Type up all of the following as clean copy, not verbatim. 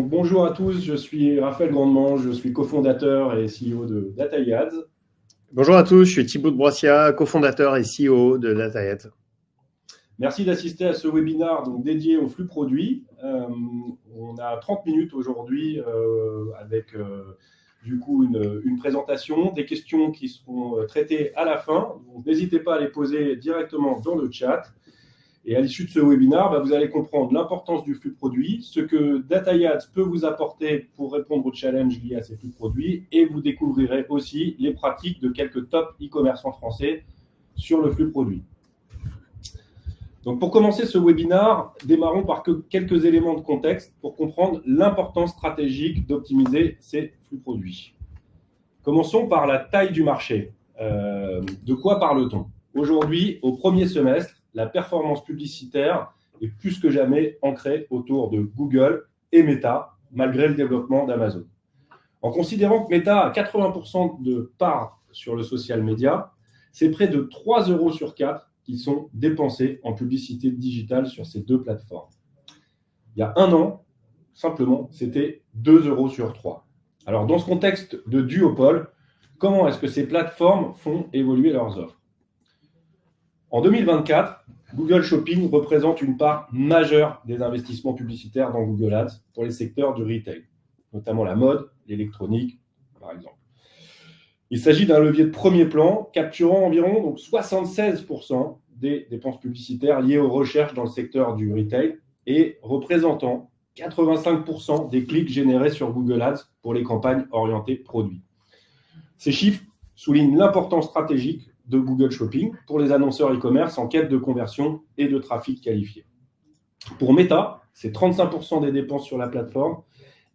Bonjour à tous, je suis Raphaël Grandement, je suis cofondateur et CEO de DataYads. Bonjour à tous, je suis Thibaut de Broissia, cofondateur et CEO de DataYads. Merci d'assister à ce webinaire dédié aux flux produits. On a 30 minutes aujourd'hui avec du coup une présentation, des questions qui seront traitées à la fin. N'hésitez pas à les poser directement dans le chat. Et à l'issue de ce webinaire, vous allez comprendre l'importance du flux produit, ce que DataYads peut vous apporter pour répondre aux challenges liés à ces flux produits, et vous découvrirez aussi les pratiques de quelques top e-commerçants français sur le flux produit. Donc pour commencer ce webinaire, démarrons par quelques éléments de contexte pour comprendre l'importance stratégique d'optimiser ces flux produits. Commençons par la taille du marché. De quoi parle-t-on? Aujourd'hui, au premier semestre, la performance publicitaire est plus que jamais ancrée autour de Google et Meta, malgré le développement d'Amazon. En considérant que Meta a 80% de part sur le social media, c'est près de 3 € sur 4 qui sont dépensés en publicité digitale sur ces deux plateformes. Il y a un an, simplement, c'était 2 € sur 3. Alors, dans ce contexte de duopole, comment est-ce que ces plateformes font évoluer leurs offres? En 2024, Google Shopping représente une part majeure des investissements publicitaires dans Google Ads pour les secteurs du retail, notamment la mode, l'électronique, par exemple. Il s'agit d'un levier de premier plan, capturant environ 76% des dépenses publicitaires liées aux recherches dans le secteur du retail et représentant 85% des clics générés sur Google Ads pour les campagnes orientées produits. Ces chiffres soulignent l'importance stratégique de Google Shopping pour les annonceurs e-commerce en quête de conversion et de trafic qualifié. Pour Meta, c'est 35% des dépenses sur la plateforme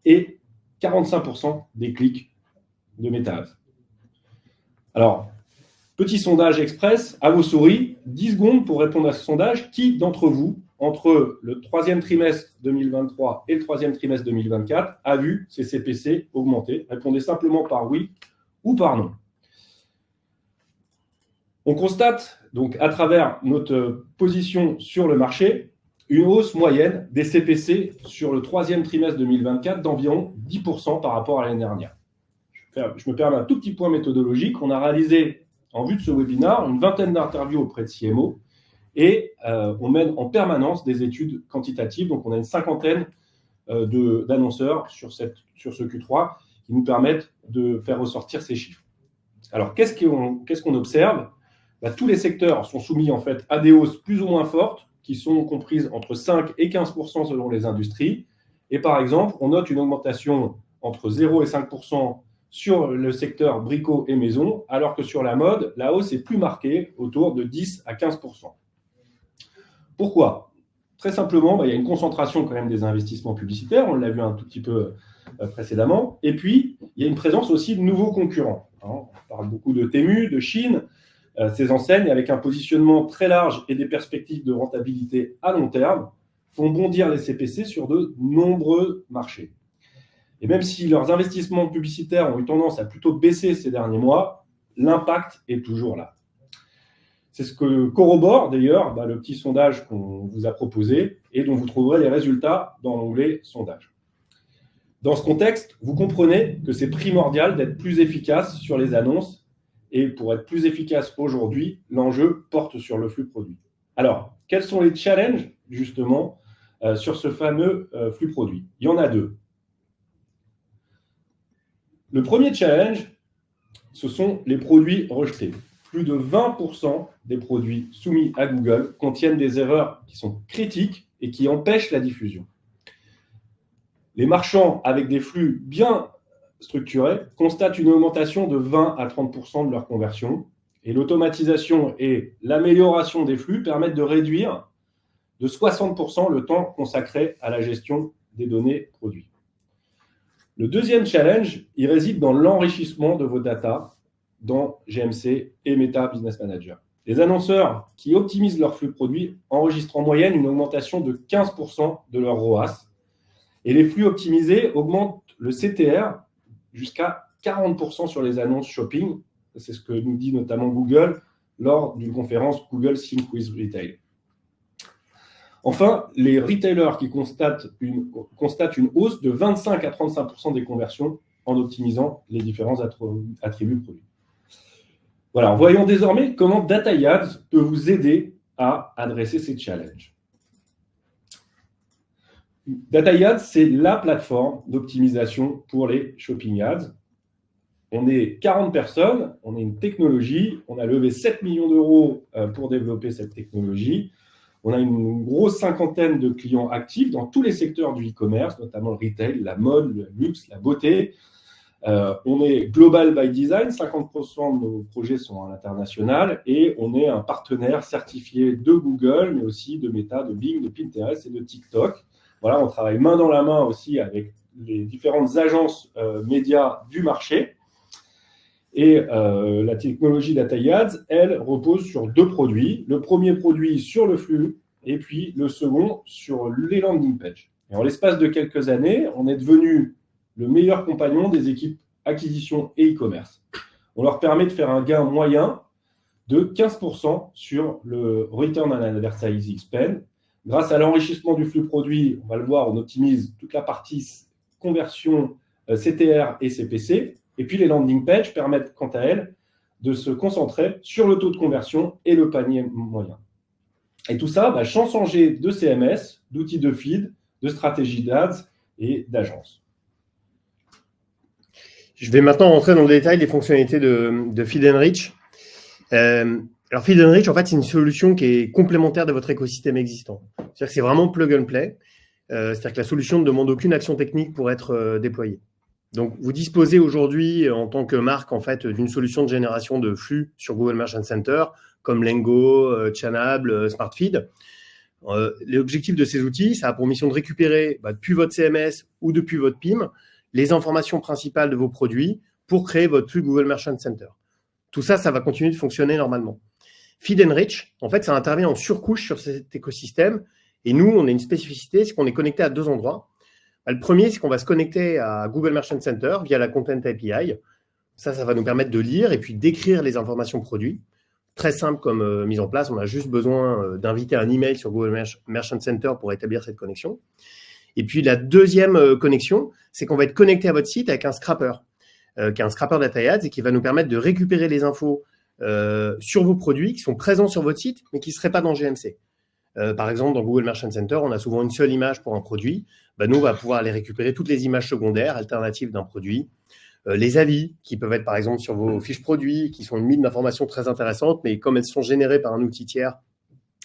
et 45% des clics de Meta Ads. Alors, petit sondage express, à vos souris, 10 secondes pour répondre à ce sondage. Qui d'entre vous, entre le troisième trimestre 2023 et le troisième trimestre 2024, a vu ses CPC augmenter? Répondez simplement par oui ou par non. On constate donc à travers notre position sur le marché une hausse moyenne des CPC sur le troisième trimestre 2024 d'environ 10% par rapport à l'année dernière. Je me permets un tout petit point méthodologique. On a réalisé en vue de ce webinaire une vingtaine d'interviews auprès de CMO et on mène en permanence des études quantitatives. Donc on a une cinquantaine d'annonceurs sur ce Q3 qui nous permettent de faire ressortir ces chiffres. Alors qu'est-ce qu'on observe? Tous les secteurs sont soumis en fait à des hausses plus ou moins fortes qui sont comprises entre 5 et 15% selon les industries. Et par exemple, on note une augmentation entre 0 et 5% sur le secteur brico et maison, alors que sur la mode, la hausse est plus marquée, autour de 10 à 15%. Pourquoi? Très simplement, il y a une concentration quand même des investissements publicitaires, on l'a vu un tout petit peu précédemment, et puis il y a une présence aussi de nouveaux concurrents. On parle beaucoup de Temu, de Chine, ces enseignes, avec un positionnement très large et des perspectives de rentabilité à long terme, font bondir les CPC sur de nombreux marchés. Et même si leurs investissements publicitaires ont eu tendance à plutôt baisser ces derniers mois, l'impact est toujours là. C'est ce que corrobore d'ailleurs le petit sondage qu'on vous a proposé et dont vous trouverez les résultats dans l'onglet « Sondage ». Dans ce contexte, vous comprenez que c'est primordial d'être plus efficace sur les annonces. Et pour être plus efficace aujourd'hui, l'enjeu porte sur le flux produit. Alors, quels sont les challenges, justement, sur ce fameux flux produit? Il y en a deux. Le premier challenge, ce sont les produits rejetés. Plus de 20% des produits soumis à Google contiennent des erreurs qui sont critiques et qui empêchent la diffusion. Les marchands avec des flux bien structurés constatent une augmentation de 20 à 30% de leur conversion et l'automatisation et l'amélioration des flux permettent de réduire de 60% le temps consacré à la gestion des données produits. Le deuxième challenge, il réside dans l'enrichissement de vos data dans GMC et Meta Business Manager. Les annonceurs qui optimisent leurs flux produits enregistrent en moyenne une augmentation de 15% de leur ROAS et les flux optimisés augmentent le CTR jusqu'à 40% sur les annonces shopping. C'est ce que nous dit notamment Google lors d'une conférence Google Sync with Retail. Enfin, les retailers qui constatent une hausse de 25 à 35% des conversions en optimisant les différents attributs produits. Voilà, voyons désormais comment DataYads peut vous aider à adresser ces challenges. DataYads, c'est la plateforme d'optimisation pour les shopping ads. On est 40 personnes, on est une technologie, on a levé 7 millions d'euros pour développer cette technologie. On a une grosse cinquantaine de clients actifs dans tous les secteurs du e-commerce, notamment le retail, la mode, le luxe, la beauté. On est global by design, 50% de nos projets sont à l'international et on est un partenaire certifié de Google, mais aussi de Meta, de Bing, de Pinterest et de TikTok. Voilà, on travaille main dans la main aussi avec les différentes agences médias du marché. Et la technologie DataYads, elle repose sur 2 produits. Le premier produit sur le flux et puis le second sur les landing pages. Et en l'espace de quelques années, on est devenu le meilleur compagnon des équipes acquisition et e-commerce. On leur permet de faire un gain moyen de 15% sur le return on advertising spend. Grâce à l'enrichissement du flux produit, on va le voir, on optimise toute la partie conversion CTR et CPC. Et puis, les landing pages permettent, quant à elles, de se concentrer sur le taux de conversion et le panier moyen. Et tout ça, sans changer de CMS, d'outils de feed, de stratégie d'ads et d'agence. Je vais maintenant rentrer dans le détail des fonctionnalités de Feed & Reach. Alors, Feed & Reach, en fait, c'est une solution qui est complémentaire de votre écosystème existant. C'est-à-dire que c'est vraiment plug and play. C'est-à-dire que la solution ne demande aucune action technique pour être déployée. Donc, vous disposez aujourd'hui, en tant que marque, en fait, d'une solution de génération de flux sur Google Merchant Center, comme Lengo, Chanable, SmartFeed. L'objectif de ces outils, ça a pour mission de récupérer, depuis votre CMS ou depuis votre PIM, les informations principales de vos produits pour créer votre flux Google Merchant Center. Tout ça, ça va continuer de fonctionner normalement. Feed & Reach, en fait, ça intervient en surcouche sur cet écosystème. Et nous, on a une spécificité, c'est qu'on est connecté à 2 endroits. Le premier, c'est qu'on va se connecter à Google Merchant Center via la Content API. Ça va nous permettre de lire et puis d'écrire les informations produits. Très simple comme mise en place. On a juste besoin d'inviter un email sur Google Merchant Center pour établir cette connexion. Et puis, la deuxième connexion, c'est qu'on va être connecté à votre site avec un scrapper, qui est un scrapper DataYads et qui va nous permettre de récupérer les infos sur vos produits qui sont présents sur votre site, mais qui ne seraient pas dans GMC. Par exemple, dans Google Merchant Center, on a souvent une seule image pour un produit. Nous, on va pouvoir aller récupérer toutes les images secondaires alternatives d'un produit. Les avis, qui peuvent être par exemple sur vos fiches produits, qui sont une mine d'informations très intéressantes, mais comme elles sont générées par un outil tiers,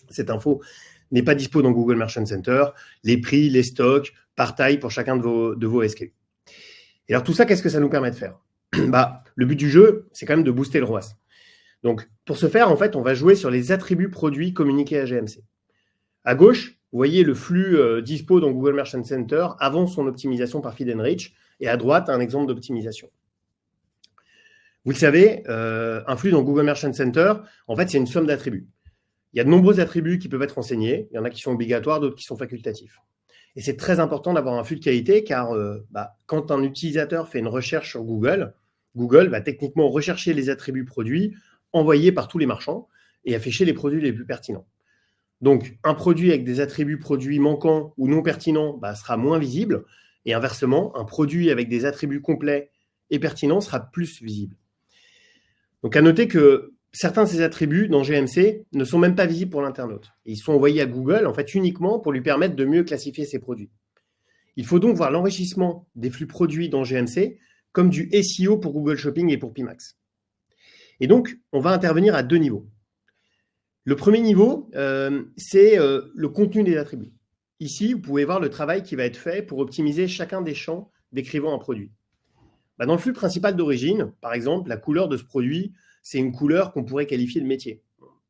cette info n'est pas dispo dans Google Merchant Center. Les prix, les stocks, par taille pour chacun de vos SKU. Et alors tout ça, qu'est-ce que ça nous permet de faire ? Le but du jeu, c'est quand même de booster le ROAS. Donc, pour ce faire, en fait, on va jouer sur les attributs produits communiqués à GMC. À gauche, vous voyez le flux dispo dans Google Merchant Center avant son optimisation par Feed & Reach. Et à droite, un exemple d'optimisation. Vous le savez, un flux dans Google Merchant Center, en fait, c'est une somme d'attributs. Il y a de nombreux attributs qui peuvent être renseignés. Il y en a qui sont obligatoires, d'autres qui sont facultatifs. Et c'est très important d'avoir un flux de qualité car quand un utilisateur fait une recherche sur Google, Google va techniquement rechercher les attributs produits envoyés par tous les marchands et afficher les produits les plus pertinents. Donc, un produit avec des attributs produits manquants ou non pertinents sera moins visible. Et inversement, un produit avec des attributs complets et pertinents sera plus visible. Donc, à noter que certains de ces attributs dans GMC ne sont même pas visibles pour l'internaute. Ils sont envoyés à Google en fait uniquement pour lui permettre de mieux classifier ses produits. Il faut donc voir l'enrichissement des flux produits dans GMC comme du SEO pour Google Shopping et pour Pimax. Et donc, on va intervenir à 2 niveaux. Le premier niveau, c'est le contenu des attributs. Ici, vous pouvez voir le travail qui va être fait pour optimiser chacun des champs décrivant un produit. Dans le flux principal d'origine, par exemple, la couleur de ce produit, c'est une couleur qu'on pourrait qualifier de métier,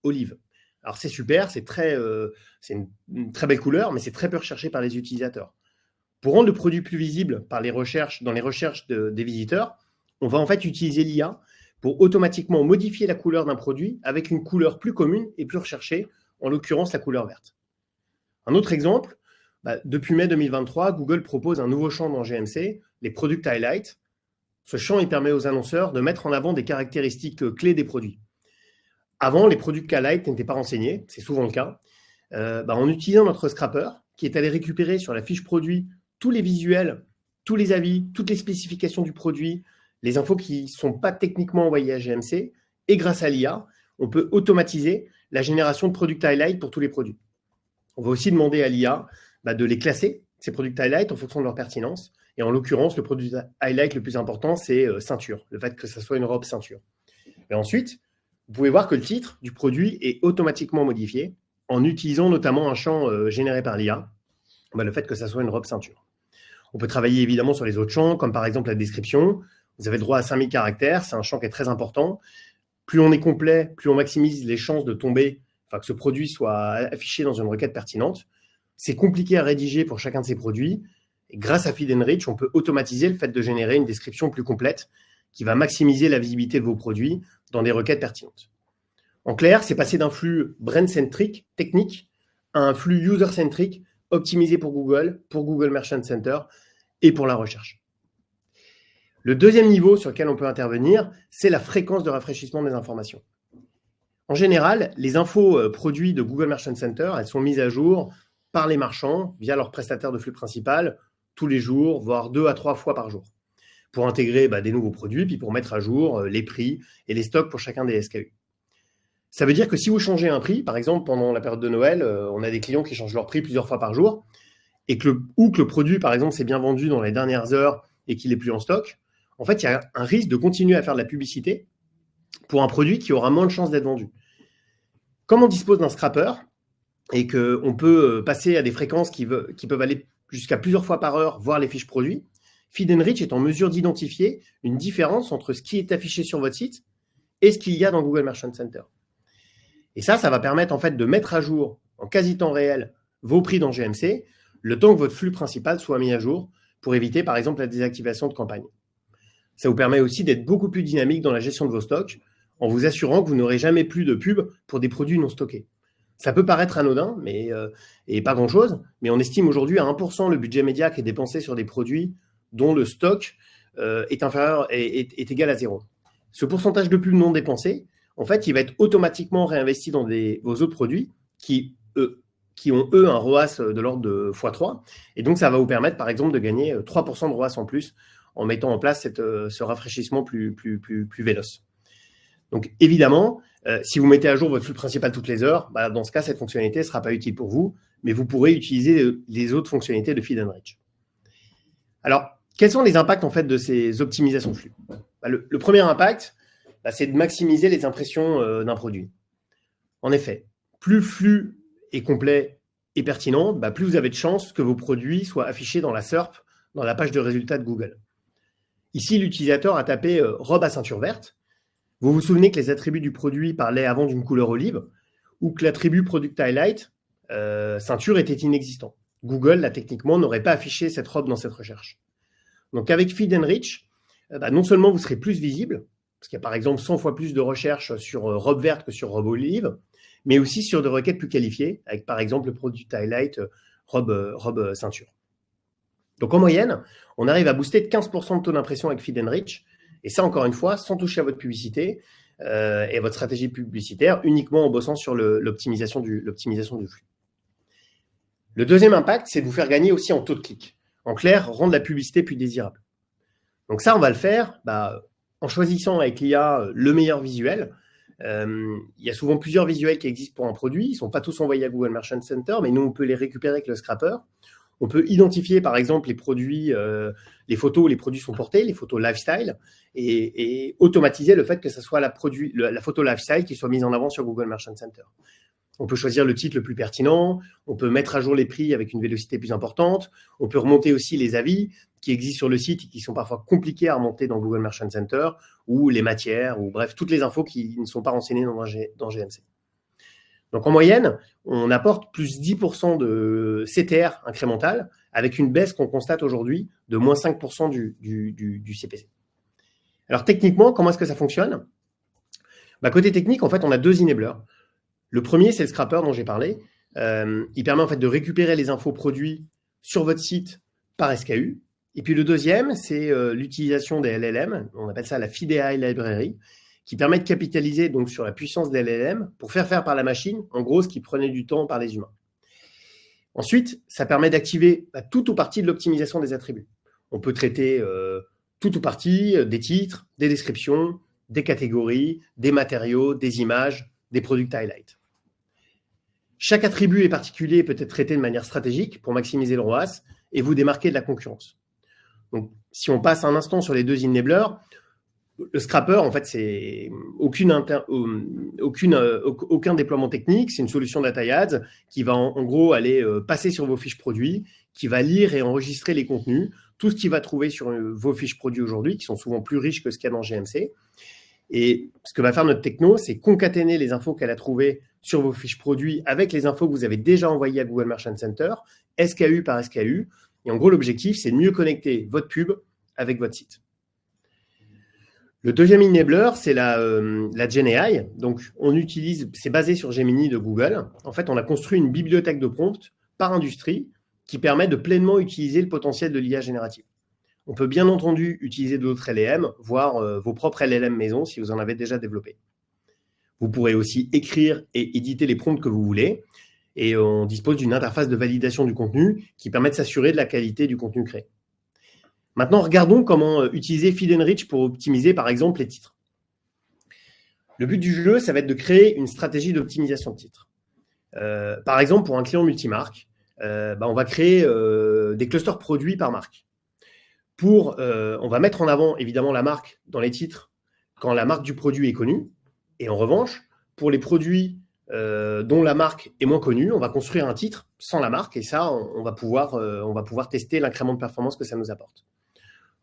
olive. Alors c'est super, c'est une très belle couleur, mais c'est très peu recherché par les utilisateurs. Pour rendre le produit plus visible dans les recherches des visiteurs, on va en fait utiliser l'IA pour automatiquement modifier la couleur d'un produit avec une couleur plus commune et plus recherchée, en l'occurrence la couleur verte. Un autre exemple, depuis mai 2023, Google propose un nouveau champ dans GMC, les Product Highlights. Ce champ, il permet aux annonceurs de mettre en avant des caractéristiques clés des produits. Avant, les Product Highlights n'étaient pas renseignés, c'est souvent le cas. en utilisant notre scrapper, qui est allé récupérer sur la fiche produit tous les visuels, tous les avis, toutes les spécifications du produit, les infos qui ne sont pas techniquement envoyées à GMC, et grâce à l'IA, on peut automatiser la génération de product highlights pour tous les produits. On va aussi demander à l'IA de les classer, ces product highlights, en fonction de leur pertinence. Et en l'occurrence, le produit highlight le plus important, c'est ceinture, le fait que ça soit une robe ceinture. Et ensuite, vous pouvez voir que le titre du produit est automatiquement modifié en utilisant notamment un champ généré par l'IA, le fait que ça soit une robe ceinture. On peut travailler évidemment sur les autres champs, comme par exemple la description. Vous avez le droit à 5000 caractères, c'est un champ qui est très important. Plus on est complet, plus on maximise les chances de tomber, que ce produit soit affiché dans une requête pertinente. C'est compliqué à rédiger pour chacun de ces produits. Et grâce à Feed & Rich, on peut automatiser le fait de générer une description plus complète qui va maximiser la visibilité de vos produits dans des requêtes pertinentes. En clair, c'est passer d'un flux brand-centric, technique, à un flux user-centric, optimisé pour Google Merchant Center et pour la recherche. Le deuxième niveau sur lequel on peut intervenir, c'est la fréquence de rafraîchissement des informations. En général, les infos produits de Google Merchant Center, elles sont mises à jour par les marchands via leur prestataire de flux principal tous les jours, voire 2 à 3 fois par jour, pour intégrer des nouveaux produits, puis pour mettre à jour les prix et les stocks pour chacun des SKU. Ça veut dire que si vous changez un prix, par exemple pendant la période de Noël, on a des clients qui changent leur prix plusieurs fois par jour, et que le produit, par exemple, s'est bien vendu dans les dernières heures et qu'il n'est plus en stock, en fait, il y a un risque de continuer à faire de la publicité pour un produit qui aura moins de chances d'être vendu. Comme on dispose d'un scrapper et qu'on peut passer à des fréquences qui peuvent aller jusqu'à plusieurs fois par heure, voir les fiches produits, Feed & Rich est en mesure d'identifier une différence entre ce qui est affiché sur votre site et ce qu'il y a dans Google Merchant Center. Et ça va permettre en fait de mettre à jour en quasi temps réel vos prix dans GMC, le temps que votre flux principal soit mis à jour pour éviter par exemple la désactivation de campagne. Ça vous permet aussi d'être beaucoup plus dynamique dans la gestion de vos stocks en vous assurant que vous n'aurez jamais plus de pub pour des produits non stockés. Ça peut paraître anodin, et pas grand-chose, mais on estime aujourd'hui à 1% le budget média qui est dépensé sur des produits dont le stock est égal à 0. Ce pourcentage de pub non dépensé, en fait, il va être automatiquement réinvesti dans vos autres produits qui ont, eux, un ROAS de l'ordre de x3. Et donc, ça va vous permettre, par exemple, de gagner 3% de ROAS en plus en mettant en place ce rafraîchissement plus véloce. Donc, évidemment, si vous mettez à jour votre flux principal toutes les heures, dans ce cas, cette fonctionnalité ne sera pas utile pour vous, mais vous pourrez utiliser les autres fonctionnalités de Feed & Rich. Alors, quels sont les impacts en fait de ces optimisations de flux ? Le premier impact, c'est de maximiser les impressions d'un produit. En effet, plus le flux est complet et pertinent, plus vous avez de chances que vos produits soient affichés dans la SERP, dans la page de résultats de Google. Ici, l'utilisateur a tapé robe à ceinture verte. Vous vous souvenez que les attributs du produit parlaient avant d'une couleur olive ou que l'attribut product highlight, ceinture, était inexistant. Google, là, techniquement, n'aurait pas affiché cette robe dans cette recherche. Donc, avec Feed & Rich, non seulement vous serez plus visible, parce qu'il y a par exemple 100 fois plus de recherches sur robe verte que sur robe olive, mais aussi sur des requêtes plus qualifiées, avec par exemple le product highlight robe ceinture. Donc en moyenne, on arrive à booster de 15% de taux d'impression avec Feed & Rich, et ça encore une fois, sans toucher à votre publicité et votre stratégie publicitaire, uniquement en bossant sur l'optimisation du flux. Le deuxième impact, c'est de vous faire gagner aussi en taux de clic. En clair, rendre la publicité plus désirable. Donc ça, on va le faire en choisissant avec l'IA le meilleur visuel. Il y a souvent plusieurs visuels qui existent pour un produit. Ils ne sont pas tous envoyés à Google Merchant Center, mais nous, on peut les récupérer avec le scrapper. On peut identifier, par exemple, les produits, les photos où les produits sont portés, les photos lifestyle, et automatiser le fait que ce soit la photo lifestyle qui soit mise en avant sur Google Merchant Center. On peut choisir le titre le plus pertinent, on peut mettre à jour les prix avec une vélocité plus importante, on peut remonter aussi les avis qui existent sur le site et qui sont parfois compliqués à remonter dans Google Merchant Center, ou les matières, ou bref, toutes les infos qui ne sont pas renseignées dans GMC. Donc en moyenne, on apporte plus 10% de CTR incrémental avec une baisse qu'on constate aujourd'hui de moins 5% du CPC. Alors techniquement, comment est-ce que ça fonctionne ? Côté technique, en fait, on a deux enablers. Le premier, c'est le scrapper dont j'ai parlé. Il permet en fait de récupérer les infos produits sur votre site par SKU. Et puis le deuxième, c'est l'utilisation des LLM. On appelle ça la Feed AI Library, qui permet de capitaliser donc sur la puissance des LLM pour faire par la machine, en gros, ce qui prenait du temps par les humains. Ensuite, ça permet d'activer tout ou partie de l'optimisation des attributs. On peut traiter tout ou partie des titres, des descriptions, des catégories, des matériaux, des images, des product highlights. Chaque attribut et particulier peut être traité de manière stratégique pour maximiser le ROAS et vous démarquer de la concurrence. Donc, si on passe un instant sur les deux enablers, le scrapper, en fait, c'est aucun déploiement technique. C'est une solution data ads qui va en gros aller passer sur vos fiches produits, qui va lire et enregistrer les contenus, tout ce qu'il va trouver sur vos fiches produits aujourd'hui, qui sont souvent plus riches que ce qu'il y a dans GMC. Et ce que va faire notre techno, c'est concaténer les infos qu'elle a trouvées sur vos fiches produits avec les infos que vous avez déjà envoyées à Google Merchant Center, SKU par SKU. Et en gros, l'objectif, c'est de mieux connecter votre pub avec votre site. Le deuxième enabler, c'est la GenAI. Donc, c'est basé sur Gemini de Google. En fait, on a construit une bibliothèque de prompts par industrie qui permet de pleinement utiliser le potentiel de l'IA générative. On peut bien entendu utiliser d'autres LLM, voire vos propres LLM maison si vous en avez déjà développé. Vous pourrez aussi écrire et éditer les prompts que vous voulez. Et on dispose d'une interface de validation du contenu qui permet de s'assurer de la qualité du contenu créé. Maintenant, regardons comment utiliser Feed & Rich pour optimiser, par exemple, les titres. Le but du jeu, ça va être de créer une stratégie d'optimisation de titres. Par exemple, pour un client multimarque, on va créer des clusters produits par marque. On va mettre en avant, évidemment, la marque dans les titres quand la marque du produit est connue. Et en revanche, pour les produits dont la marque est moins connue, on va construire un titre sans la marque. Et ça, on va pouvoir tester l'incrément de performance que ça nous apporte.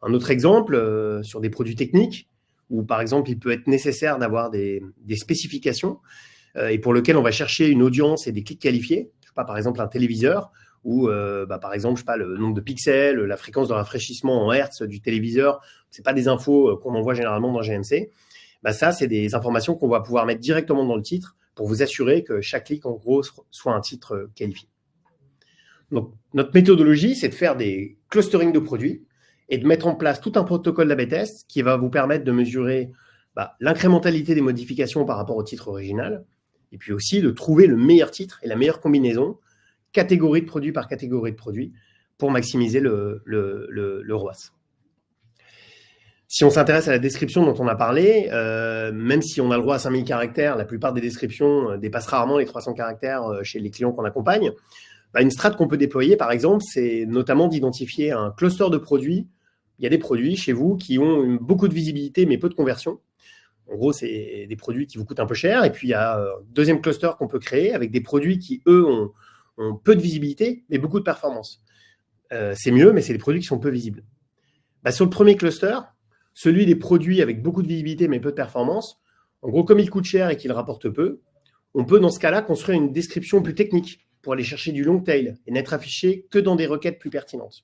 Un autre exemple, sur des produits techniques, où par exemple, il peut être nécessaire d'avoir des spécifications et pour lequel on va chercher une audience et des clics qualifiés. Je sais pas, par exemple, un téléviseur où, par exemple, je sais pas, le nombre de pixels, la fréquence de rafraîchissement en hertz du téléviseur, c'est pas des infos qu'on envoie généralement dans GMC. Ça, c'est des informations qu'on va pouvoir mettre directement dans le titre pour vous assurer que chaque clic, en gros, soit un titre qualifié. Donc, notre méthodologie, c'est de faire des clusterings de produits et de mettre en place tout un protocole d'A/B test qui va vous permettre de mesurer l'incrémentalité des modifications par rapport au titre original et puis aussi de trouver le meilleur titre et la meilleure combinaison, catégorie de produit par catégorie de produit, pour maximiser le ROAS. Si on s'intéresse à la description dont on a parlé, même si on a le droit à 5000 caractères, la plupart des descriptions dépassent rarement les 300 caractères chez les clients qu'on accompagne. Une strat qu'on peut déployer, par exemple, c'est notamment d'identifier un cluster de produits. Il y a des produits chez vous qui ont beaucoup de visibilité, mais peu de conversion. En gros, c'est des produits qui vous coûtent un peu cher. Et puis, il y a un deuxième cluster qu'on peut créer avec des produits qui, eux, ont peu de visibilité, mais beaucoup de performance. C'est mieux, mais c'est des produits qui sont peu visibles. Sur le premier cluster, celui des produits avec beaucoup de visibilité, mais peu de performance, en gros, comme il coûte cher et qu'il rapporte peu, on peut, dans ce cas-là, construire une description plus technique pour aller chercher du long tail et n'être affiché que dans des requêtes plus pertinentes.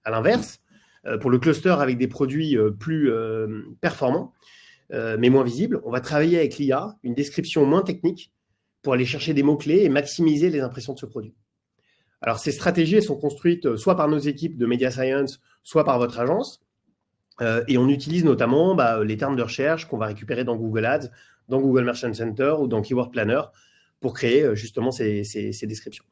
À l'inverse, pour le cluster avec des produits plus performants, mais moins visibles, on va travailler avec l'IA, une description moins technique pour aller chercher des mots-clés et maximiser les impressions de ce produit. Alors, ces stratégies, elles sont construites soit par nos équipes de Media Science, soit par votre agence. Et on utilise notamment les termes de recherche qu'on va récupérer dans Google Ads, dans Google Merchant Center ou dans Keyword Planner pour créer justement ces descriptions.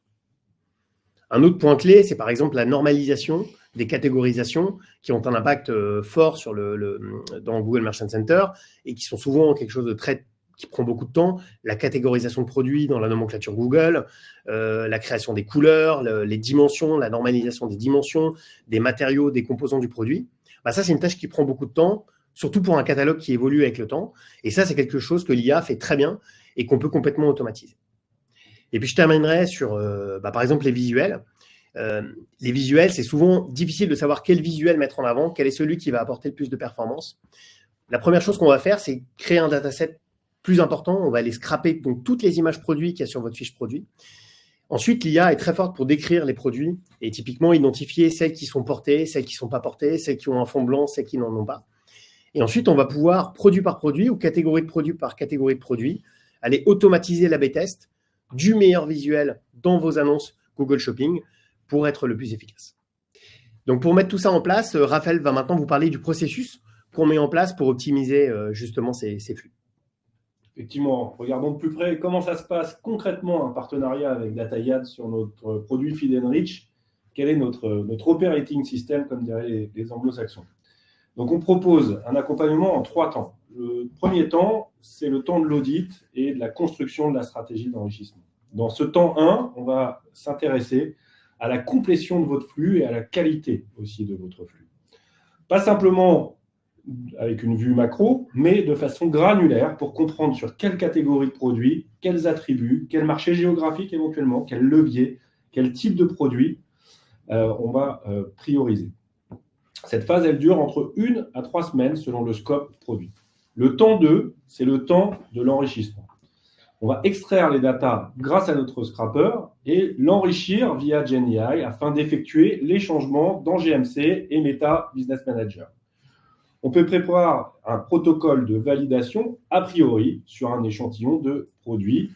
Un autre point clé, c'est par exemple la normalisation des catégorisations qui ont un impact fort dans Google Merchant Center et qui sont souvent quelque chose de qui prend beaucoup de temps. La catégorisation de produits dans la nomenclature Google, la création des couleurs, les dimensions, la normalisation des dimensions, des matériaux, des composants du produit. Ça, c'est une tâche qui prend beaucoup de temps, surtout pour un catalogue qui évolue avec le temps. Et ça, c'est quelque chose que l'IA fait très bien et qu'on peut complètement automatiser. Et puis, je terminerai sur, par exemple, les visuels. Les visuels, c'est souvent difficile de savoir quel visuel mettre en avant, quel est celui qui va apporter le plus de performance. La première chose qu'on va faire, c'est créer un dataset plus important. On va aller scraper donc toutes les images produits qu'il y a sur votre fiche produit. Ensuite, l'IA est très forte pour décrire les produits et typiquement identifier celles qui sont portées, celles qui ne sont pas portées, celles qui ont un fond blanc, celles qui n'en ont pas. Et ensuite, on va pouvoir, produit par produit ou catégorie de produit par catégorie de produit, aller automatiser l'A/B test du meilleur visuel dans vos annonces Google Shopping pour être le plus efficace. Donc, pour mettre tout ça en place, Raphaël va maintenant vous parler du processus qu'on met en place pour optimiser justement ces flux. effectivement, regardons de plus près comment ça se passe concrètement un partenariat avec DataYad sur notre produit Feed & Rich. Quel est notre operating system, comme diraient les anglo-saxons. Donc, on propose un accompagnement en 3 temps. Le premier temps, c'est le temps de l'audit et de la construction de la stratégie d'enrichissement. Dans ce temps 1, on va s'intéresser à la complétion de votre flux et à la qualité aussi de votre flux. Pas simplement avec une vue macro, mais de façon granulaire pour comprendre sur quelle catégorie de produits, quels attributs, quel marché géographique éventuellement, quel levier, quel type de produit on va prioriser. Cette phase, elle dure entre 1 à 3 semaines selon le scope produit. Le temps 2, c'est le temps de l'enrichissement. On va extraire les datas grâce à notre scrapper et l'enrichir via GenAI afin d'effectuer les changements dans GMC et Meta Business Manager. On peut préparer un protocole de validation a priori sur un échantillon de produits.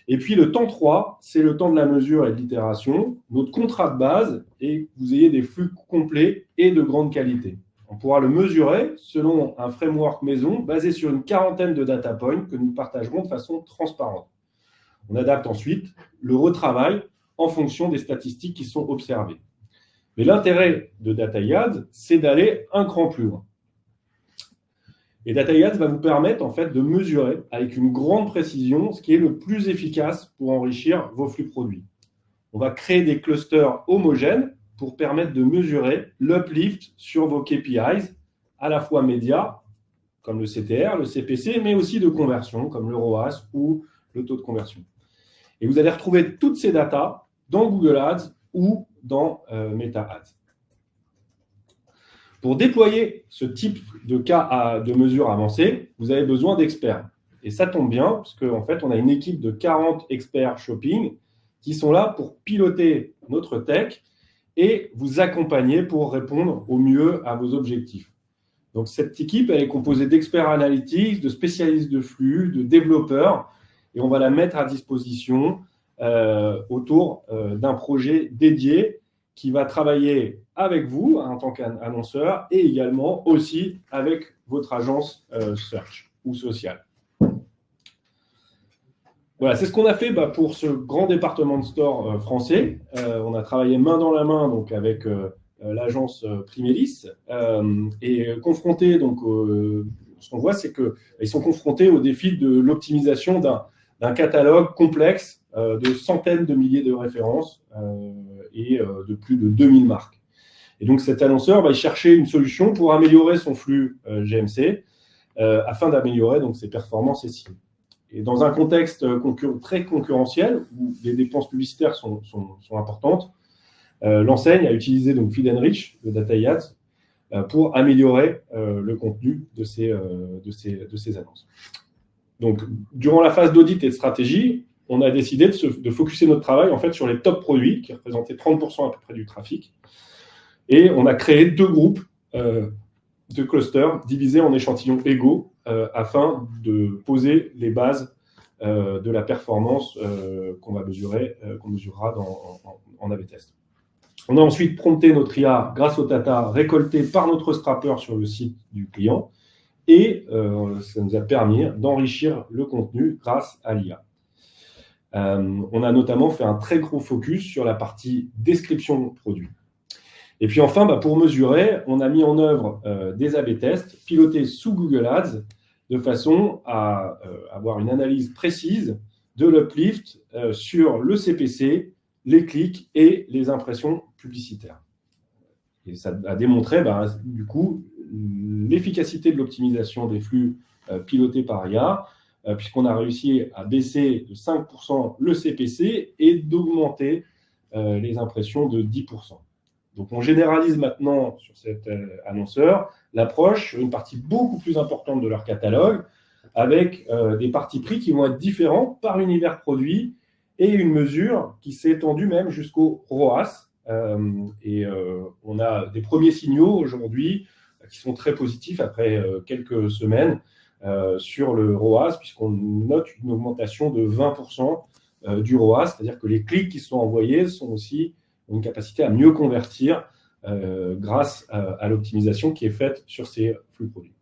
Et puis le temps 3, c'est le temps de la mesure et de l'itération, notre contrat de base, et que vous ayez des flux complets et de grande qualité. On pourra le mesurer selon un framework maison basé sur une quarantaine de data points que nous partagerons de façon transparente. On adapte ensuite le retravail en fonction des statistiques qui sont observées. Mais l'intérêt de DataYad, c'est d'aller un cran plus loin. Et DataYad va vous permettre en fait de mesurer avec une grande précision ce qui est le plus efficace pour enrichir vos flux produits. On va créer des clusters homogènes pour permettre de mesurer l'uplift sur vos KPIs, à la fois médias, comme le CTR, le CPC, mais aussi de conversion, comme le ROAS ou le taux de conversion. Et vous allez retrouver toutes ces datas dans Google Ads ou dans Meta Ads. Pour déployer ce type de cas de mesure avancée, vous avez besoin d'experts. Et ça tombe bien, parce qu'en fait, on a une équipe de 40 experts shopping qui sont là pour piloter notre tech et vous accompagner pour répondre au mieux à vos objectifs. Donc, cette équipe, elle est composée d'experts analytics, de spécialistes de flux, de développeurs, et on va la mettre à disposition autour d'un projet dédié qui va travailler avec vous en tant qu'annonceur et également aussi avec votre agence search ou social. Voilà, c'est ce qu'on a fait pour ce grand département de store français. On a travaillé main dans la main donc, avec l'agence Primelis et confronté, donc, ce qu'on voit, c'est qu'ils sont confrontés au défi de l'optimisation d'un catalogue complexe de centaines de milliers de références et de plus de 2000 marques. Et donc, cet annonceur va chercher une solution pour améliorer son flux GMC afin d'améliorer donc, ses performances SEO. Et dans un contexte très concurrentiel, où les dépenses publicitaires sont importantes, l'enseigne a utilisé donc Feed & Rich de DataYad pour améliorer le contenu de ces annonces. Donc, durant la phase d'audit et de stratégie, on a décidé de focuser notre travail en fait, sur les top produits, qui représentaient 30% à peu près du trafic. Et on a créé 2 groupes de clusters divisés en échantillons égaux afin de poser les bases de la performance qu'on mesurera en A/B test. On a ensuite prompté notre IA grâce aux data récoltées par notre scrapper sur le site du client et ça nous a permis d'enrichir le contenu grâce à l'IA. On a notamment fait un très gros focus sur la partie description produit. Et puis enfin, pour mesurer, on a mis en œuvre des A/B tests pilotés sous Google Ads de façon à avoir une analyse précise de l'uplift sur le CPC, les clics et les impressions publicitaires. Et ça a démontré du coup l'efficacité de l'optimisation des flux pilotés par IA, puisqu'on a réussi à baisser de 5% le CPC et d'augmenter les impressions de 10%. Donc, on généralise maintenant sur cet annonceur l'approche sur une partie beaucoup plus importante de leur catalogue avec des partis pris qui vont être différents par univers produit et une mesure qui s'est étendue même jusqu'au ROAS. On a des premiers signaux aujourd'hui qui sont très positifs après quelques semaines sur le ROAS, puisqu'on note une augmentation de 20% du ROAS, c'est-à-dire que les clics qui sont envoyés sont aussi une capacité à mieux convertir grâce à l'optimisation qui est faite sur ces flux produits.